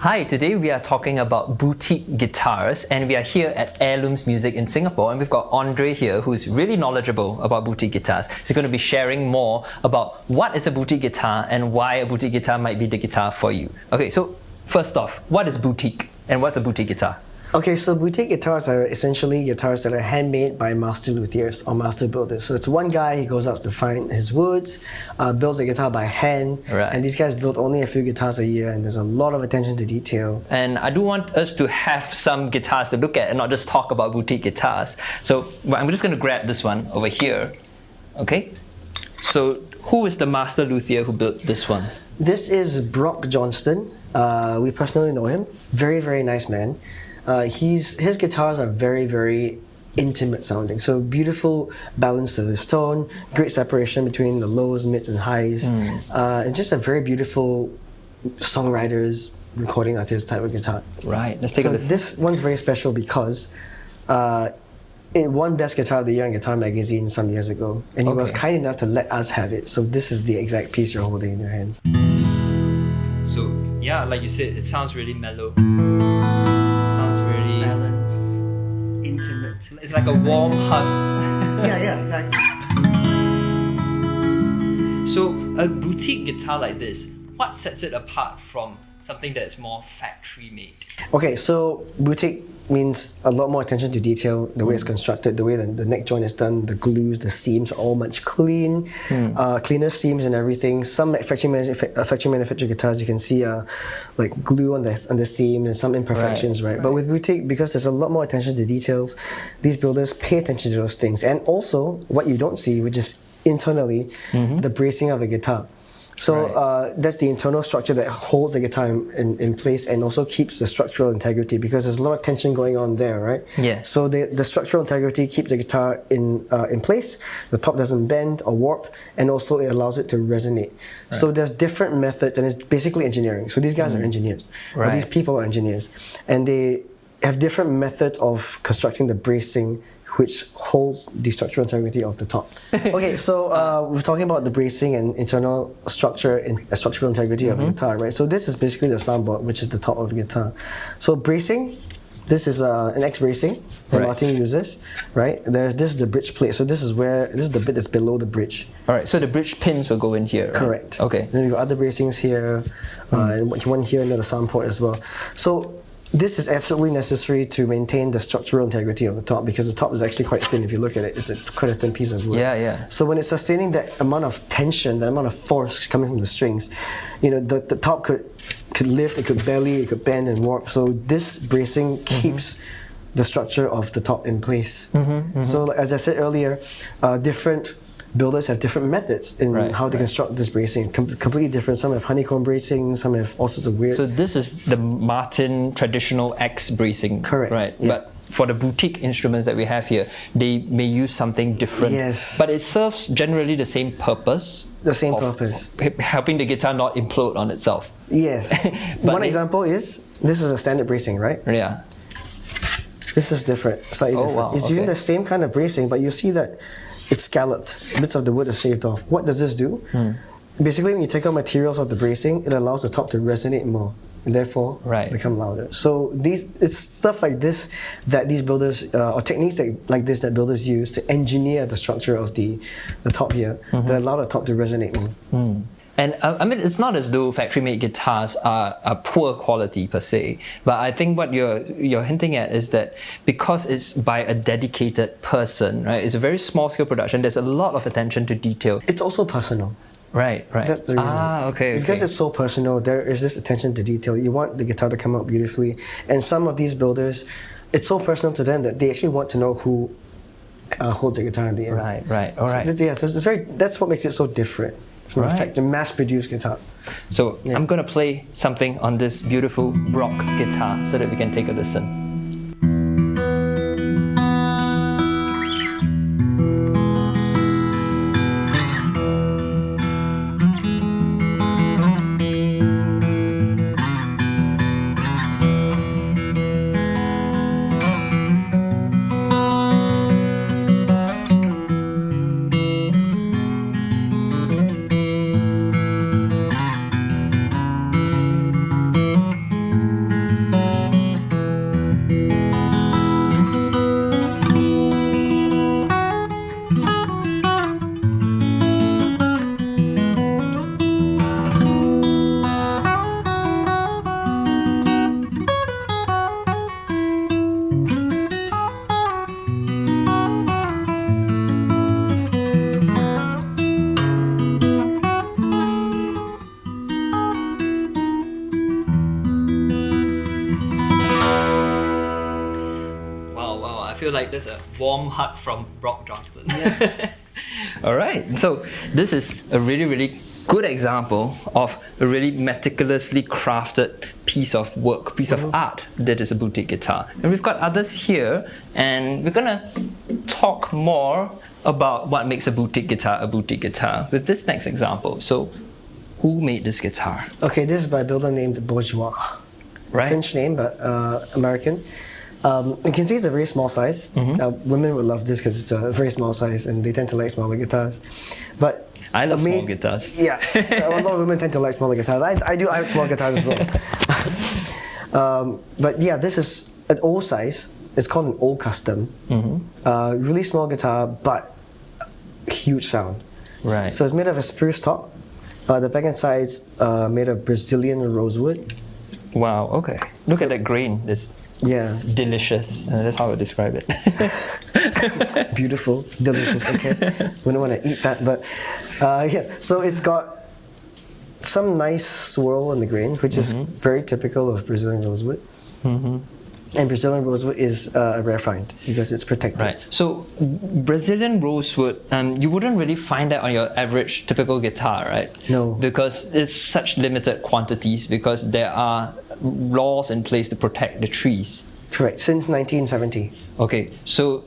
Hi, today we are talking about boutique guitars and we are here at Heirlooms Music in Singapore, and we've got Andre here who's really knowledgeable about boutique guitars. He's going to be sharing more about what is a boutique guitar and why a boutique guitar might be the guitar for you. Okay, so first off, what is boutique and what's a boutique guitar? Okay, so boutique guitars are essentially guitars that are handmade by master luthiers or master builders. So it's one guy, he goes out to find his woods, builds a guitar by hand, Right. and these guys build only a few guitars a year, and there's a lot of attention to detail. And I do want us to have some guitars to look at and not just talk about boutique guitars. So I'm just going to grab this one over here. Okay, so who is the master luthier who built this one? This is Johnston. We personally know him. Very, very nice man. His guitars are very, very intimate sounding. So beautiful balance to his tone, great separation between the lows, mids, and highs. And just a very beautiful songwriter's recording artist type of guitar. Right, let's take a So listen. this one's very special because it won Best Guitar of the Year in Guitar Magazine some years ago, and he was Okay. kind enough to let us have it. So this is the exact piece you're holding in your hands. So yeah, like you said, it sounds really mellow. Sounds really... Balanced, intimate. It's like a warm hug. Yeah, exactly. So a boutique guitar like this, what sets it apart from something that is more factory made? Okay, so boutique means a lot more attention to detail, the way it's constructed, the way the neck joint is done, the glues, the seams are all much cleaner seams and everything. Some factory manufactured guitars you can see like glue on the seam and some imperfections, right? But with boutique, because there's a lot more attention to details, these builders pay attention to those things. And also, what you don't see, which is internally, the bracing of the guitar. So that's the internal structure that holds the guitar in place and also keeps the structural integrity, because there's a lot of tension going on there, right? Yeah. So the structural integrity keeps the guitar in place, the top doesn't bend or warp, and also it allows it to resonate. So there's different methods, and it's basically engineering. So these guys are engineers, or these people are engineers, and they have different methods of constructing the bracing which holds the structural integrity of the top. Okay, so we're talking about the bracing and internal structure and structural integrity of the guitar, right? So this is basically the soundboard, which is the top of the guitar. So bracing, this is an X bracing that Martin uses, right? This is the bridge plate. So this is the bit that's below the bridge. All right, so the bridge pins will go in here, right? Correct. Okay. Then we've got other bracings here, and one here and then the sound port as well. So this is absolutely necessary to maintain the structural integrity of the top, because the top is actually quite thin. If you look at it, it's quite a thin piece of wood. Yeah. So when it's sustaining that amount of tension, that amount of force coming from the strings, the top could lift, it could belly, it could bend and warp. So this bracing keeps the structure of the top in place. So as I said earlier, different builders have different methods in how they construct this bracing. Completely different. Some have honeycomb bracing, some have all sorts of weird. So this is the Martin traditional X bracing. Correct. Right. Yeah. But for the boutique instruments that we have here, they may use something different. Yes. But it serves generally the same purpose. The same purpose. Helping the guitar not implode on itself. Yes. One example is, this is a standard bracing, right? Yeah. This is different, slightly different. Wow, It's using the same kind of bracing, but you see that it's scalloped. Bits of the wood is shaved off. What does this do? Basically, when you take out materials of the bracing, it allows the top to resonate more, and therefore become louder. So it's stuff like this that these builders, or techniques like this that builders use to engineer the structure of the top here, that allow the top to resonate more. And I mean, it's not as though factory-made guitars are poor quality per se, but I think what you're hinting at is that because it's by a dedicated person, right? It's a very small-scale production. There's a lot of attention to detail. It's also personal. Right. That's the reason. Okay. Because it's so personal, there is this attention to detail. You want the guitar to come out beautifully, and some of these builders, it's so personal to them that they actually want to know who holds the guitar in the end. Right. All right. So, that's what makes it so different from a mass-produced guitar. So I'm going to play something on this beautiful Brock guitar so that we can take a listen. feel like there's a warm hug from Brock Johnston. Yeah. All right, so this is a really, really good example of a really meticulously crafted piece of work, piece of art that is a boutique guitar. And we've got others here, and we're gonna talk more about what makes a boutique guitar with this next example. So, who made this guitar? Okay, this is by a builder named Bourgeois. Right. French name, but American. You can see it's a very small size. Women would love this because it's a very small size and they tend to like smaller guitars. But I love small guitars. Yeah, a lot of women tend to like smaller guitars. I like small guitars as well. But yeah, this is an old size. It's called an old custom. Really small guitar, but huge sound. Right. So it's made of a spruce top. The back and sides made of Brazilian rosewood. Wow, okay. Look at that grain. It's delicious. That's how I would describe it. Beautiful, delicious, okay. Wouldn't want to eat that, but yeah. So it's got some nice swirl in the grain, which is very typical of Brazilian rosewood. And Brazilian rosewood is a rare find because it's protected. Right. So Brazilian rosewood, you wouldn't really find that on your average typical guitar, right? No. Because it's such limited quantities because there are laws in place to protect the trees. Correct. Since 1970. Okay. So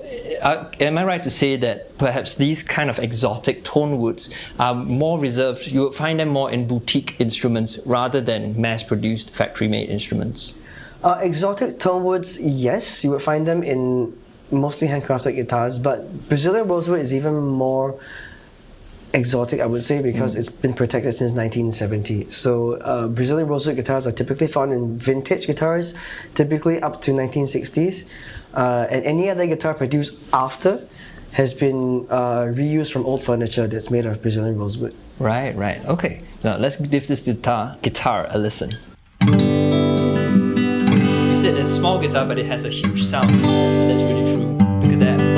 am I right to say that perhaps these kind of exotic tone woods are more reserved? You would find them more in boutique instruments rather than mass-produced factory-made instruments? Exotic tone woods, yes, you would find them in mostly handcrafted guitars, but Brazilian rosewood is even more exotic, I would say, because it's been protected since 1970. So Brazilian rosewood guitars are typically found in vintage guitars, typically up to 1960s, and any other guitar produced after has been reused from old furniture that's made of Brazilian rosewood. Right, right. Okay, now let's give this guitar a listen. It's a small guitar, but it has a huge sound. That's really true. Look at that.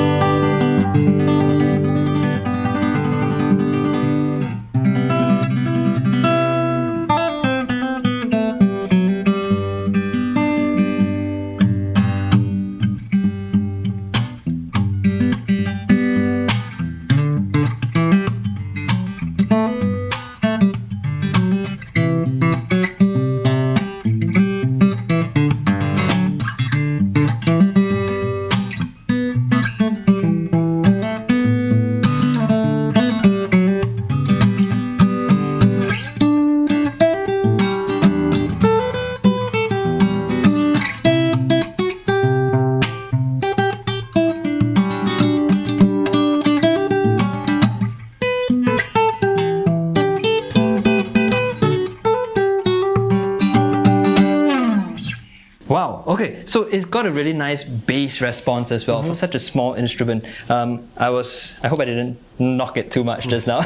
Wow, okay, so it's got a really nice bass response as well for such a small instrument. I hope I didn't knock it too much just now.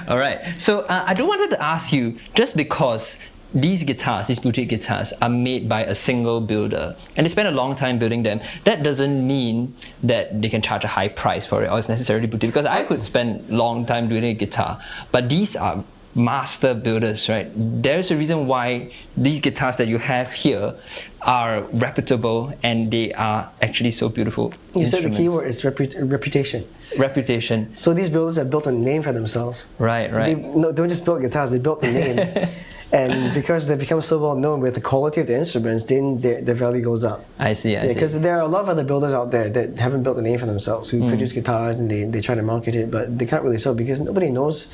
All right, so I do wanted to ask you, just because these guitars, these boutique guitars, are made by a single builder and they spend a long time building them, that doesn't mean that they can charge a high price for it or it's necessarily boutique, because I could spend a long time doing a guitar, but these are master builders, right? There's a reason why these guitars that you have here are reputable and they are actually so beautiful. You said the key word is reputation. Reputation. So these builders have built a name for themselves. Right, right. They don't just build guitars, they built a name. And because they become so well known with the quality of the instruments, then their value goes up. I see, I see. Because there are a lot of other builders out there that haven't built a name for themselves, who produce guitars and they try to market it, but they can't really sell because nobody knows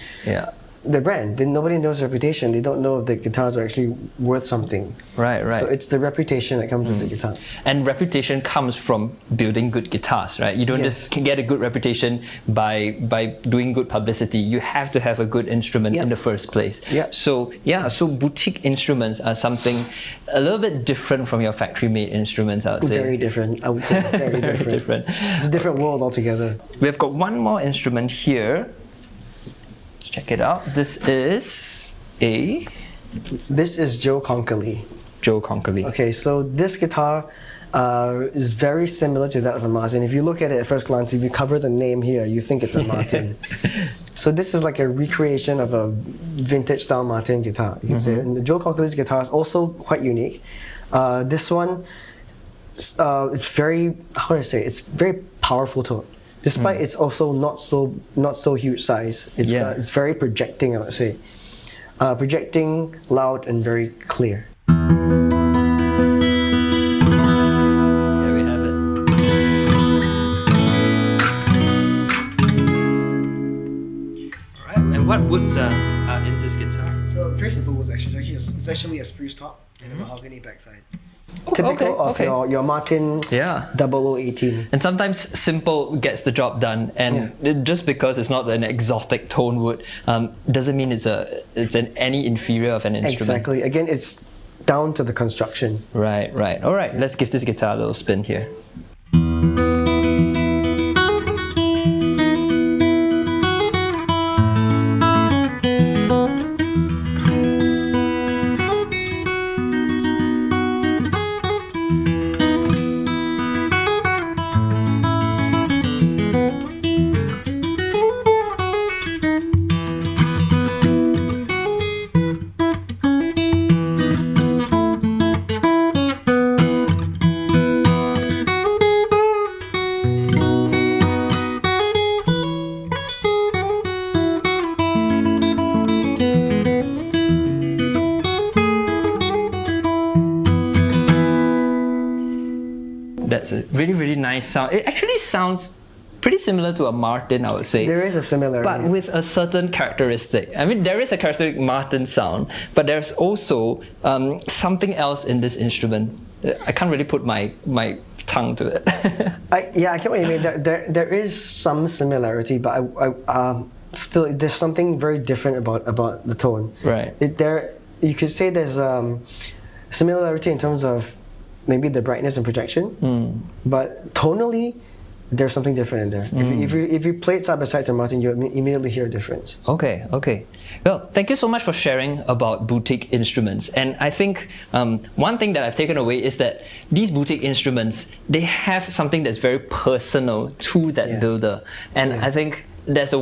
the brand. Then nobody knows the reputation. They don't know if the guitars are actually worth something. Right, right. So it's the reputation that comes with the guitar. And reputation comes from building good guitars, right? You don't just get a good reputation by doing good publicity. You have to have a good instrument in the first place. So so boutique instruments are something a little bit different from your factory-made instruments, I would say. Very different, I would say. Very different. It's a different world altogether. We've got one more instrument here. Check it out. This is Joe Konkoly. Joe Konkoly. Okay, so this guitar is very similar to that of a Martin. If you look at it at first glance, if you cover the name here, you think it's a Martin. So this is like a recreation of a vintage style Martin guitar, you can say. And Joe Konkoly's guitar is also quite unique. This one it's very, how do I say, it's very powerful tone. Despite it's also not so huge size. It's very projecting, I would say. Projecting, loud, and very clear. There we have it. Alright, and what woods are in this guitar? So very simple woods actually. It's actually a spruce top and a mahogany backside. Oh, Typical okay, of your Martin Yeah. 0018. And sometimes simple gets the job done, and just because it's not an exotic tone wood doesn't mean it's any inferior of an instrument. Exactly. Again, it's down to the construction. Right. All right, let's give this guitar a little spin here. That's a really, really nice sound. It actually sounds pretty similar to a Martin, I would say. There is a similarity. But with a certain characteristic. I mean, there is a characteristic Martin sound, but there's also something else in this instrument. I can't really put my tongue to it. I get what you mean. There is some similarity, but still, there's something very different about the tone. Right. You could say there's similarity in terms of maybe the brightness and projection, but tonally, there's something different in there. If you play it side by side to Martin, you immediately hear a difference. Okay. Well, thank you so much for sharing about boutique instruments. And I think one thing that I've taken away is that these boutique instruments, they have something that's very personal to that builder. And I think there's a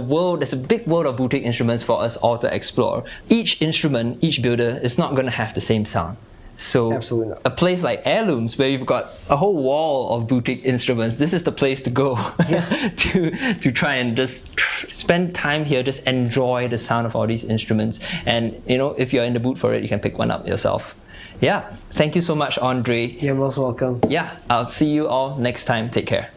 big world of boutique instruments for us all to explore. Each instrument, each builder is not going to have the same sound. So absolutely not. A place like Heirlooms, where you've got a whole wall of boutique instruments, this is the place to go to try and just spend time here, just enjoy the sound of all these instruments. And if you're in the mood for it, you can pick one up yourself. Yeah, thank you so much, Andre. You're most welcome. Yeah, I'll see you all next time. Take care.